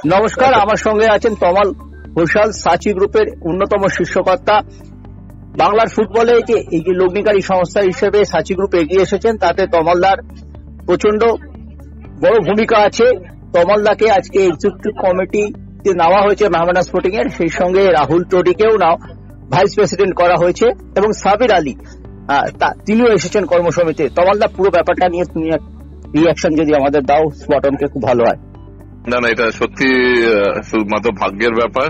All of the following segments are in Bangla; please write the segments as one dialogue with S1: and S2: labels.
S1: নমস্কার, আমার সঙ্গে আছেন তমাল ঘোষাল, সাচি গ্রুপের অন্যতম শীর্ষকর্তা। বাংলার ফুটবলে এই যে লগ্নিকারী সংস্থা হিসেবে সাচি গ্রুপ এগিয়ে এসেছেন, তাতে তমালদার প্রচন্ড বড় ভূমিকা আছে। তমালদাকে আজকে এক্সিকিউটিভ কমিটিতে নেওয়া হয়েছে মেহমানা স্পোর্টিং এর, সেই সঙ্গে রাহুল টোডিকেও ভাইস প্রেসিডেন্ট করা হয়েছে এবং সাবির আলী তিনিও এসেছেন কর্মসমিতিতে। তমালদা, পুরো ব্যাপারটা নিয়ে তুমি রিয়াকশন যদি আমাদের দাও, স্পটনকে খুব ভালো হয়।
S2: না, এটা সত্যি শুধুমাত্র ভাগ্যের ব্যাপার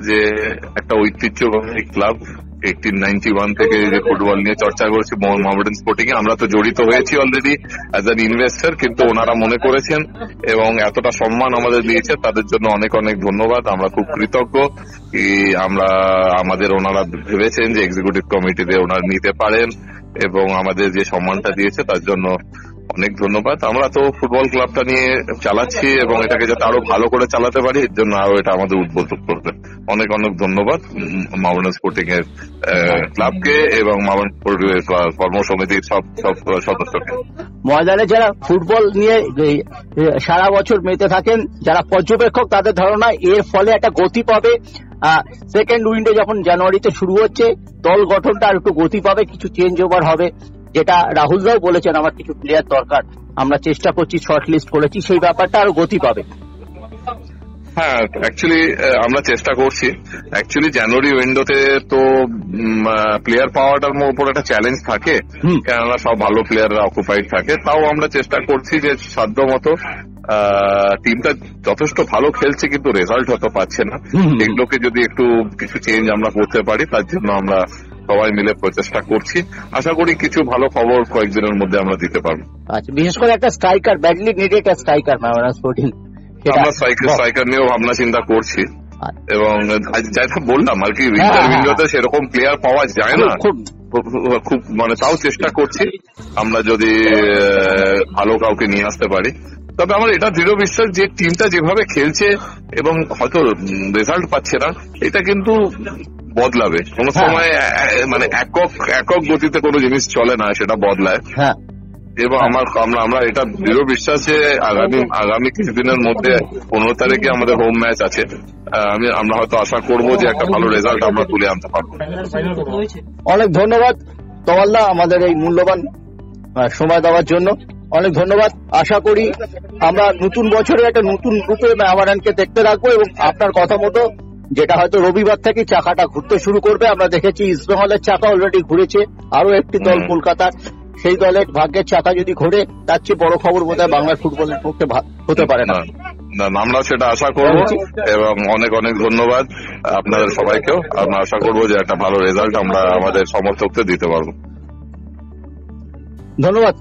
S2: যে একটা ঐতিহ্যবাহী ক্লাব 1891 থেকে যে ফুটবল নিয়ে চর্চা করছি মোহামেডান স্পোর্টিং এ, আমরা তো জড়িত হয়েছি অলরেডি অ্যাজ অ্যান ইনভেস্টর, কিন্তু ওনারা মনে করেছেন এবং এতটা সম্মান আমাদের দিয়েছে, তাদের জন্য অনেক অনেক ধন্যবাদ। আমরা খুব কৃতজ্ঞ। আমাদের ওনারা ভেবেছেন যে এক্সিকিউটিভ কমিটিতে ওনারা নিতে পারেন এবং আমাদের যে সম্মানটা দিয়েছে তার জন্য অনেক ধন্যবাদ। আমরা তো ফুটবল ক্লাবটা নিয়ে চালাচ্ছি এবং এটাকে যাতে আরো ভালো করে চালাতে পারি, এর জন্য আরো এটা আমাদের উদ্বুদ্ধ করবে। অনেক অনেক ধন্যবাদ মোহামেডান স্পোর্টিং এর ক্লাবকে এবং মোহামেডান স্পোর্টিং এর কর্মসমিতির সব সদস্যকে।
S1: ময়দানে যারা ফুটবল নিয়ে সারা বছর মেতে থাকেন, যারা পর্যবেক্ষক, তাদের ধারণা এর ফলে একটা গতি পাবে। সেকেন্ড উইন্ডো যখন জানুয়ারিতে শুরু হচ্ছে, দল গঠনটা আর একটু গতি পাবে, কিছু চেঞ্জ ওভার হবে, যেটা রাহুলদাও বলেছেন আমার কিছু প্লেয়ার দরকার, আমরা চেষ্টা করছি, শর্ট লিস্ট করেছি, সেই ব্যাপারটা আরো গতি পাবে।
S2: হ্যাঁ, অ্যাকচুয়ালি আমরা চেষ্টা করছি। অ্যাকচুয়ালি জানুয়ারি উইন্ডোতে তো প্লেয়ার পাওয়াটার উপর একটা চ্যালেঞ্জ থাকে, কেননা সব ভালো প্লেয়াররা অকুপাইড থাকে। তাও আমরা চেষ্টা করছি যে সাধ্য মতো টিমটা যথেষ্ট ভালো খেলছে, কিন্তু রেজাল্ট হয়তো পাচ্ছে না। এগুলোকে যদি একটু কিছু চেঞ্জ আমরা করতে পারি, তার জন্য আমরা সবাই মিলে প্রচেষ্টা করছি। আশা করি কিছু ভালো খবর কয়েকদিনের মধ্যে আমরা দিতে পারবো।
S1: আচ্ছা, বিশেষ করে একটা স্ট্রাইকার, ব্যাডলি নিডেড একটা স্ট্রাইকার মোহামেডান স্পোর্টিং,
S2: আমরা স্ট্রাইকার নিয়েও ভাবনা চিন্তা করছি এবং যেটা বললাম আর কি, উইন্টার উইন্ডোতে সেরকম প্লেয়ার পাওয়া যায় না খুব, তাও চেষ্টা করছি আমরা যদি ভালো কাউকে নিয়ে আসতে পারি। তবে আমার এটা দৃঢ় বিশ্বাস যে টিমটা যেভাবে খেলছে এবং হয়তো রেজাল্ট পাচ্ছে না, এটা কিন্তু বদলাবে কোন সময়। একক গতিতে কোনো জিনিস চলে না, সেটা বদলায়। এবং আমরা এটা দৃঢ় বিশ্বাস যে আগামী কিছুদিনের মধ্যে 15 তারিখে আমাদের হোম ম্যাচ আছে। আমরা হয়তো আশা করব যে একটা ভালো রেজাল্ট আমরা তুলে আনতে পারবো।
S1: অনেক ধন্যবাদ তমালদা, আমাদের এই মূল্যবান সময় দেওয়ার জন্য অনেক ধন্যবাদ। আশা করি আমরা নতুন বছরে একটা নতুন রূপে মেহমানকে দেখতে রাখবো এবং আপনার কথা মতো যেটা হয়তো রবিবার থেকে চাকাটা ঘুরতে শুরু করবে। আমরা দেখেছি ইস্টবেঙ্গলের চাকা অলরেডি ঘুরেছে, আরো একটি দল কলকাতার, সেই দলের ভাগ্যের চাকা যদি ঘোরে, তার চেয়ে বড় খবর বোধহয় বাংলার ফুটবলের পক্ষে হতে পারে না।
S2: আমরা সেটা আশা করব এবং অনেক অনেক ধন্যবাদ আপনাদের সবাইকেও। আমরা আশা করবো যে একটা ভালো রেজাল্ট আমরা আমাদের সমর্থকদের দিতে পারবো।
S1: ধন্যবাদ।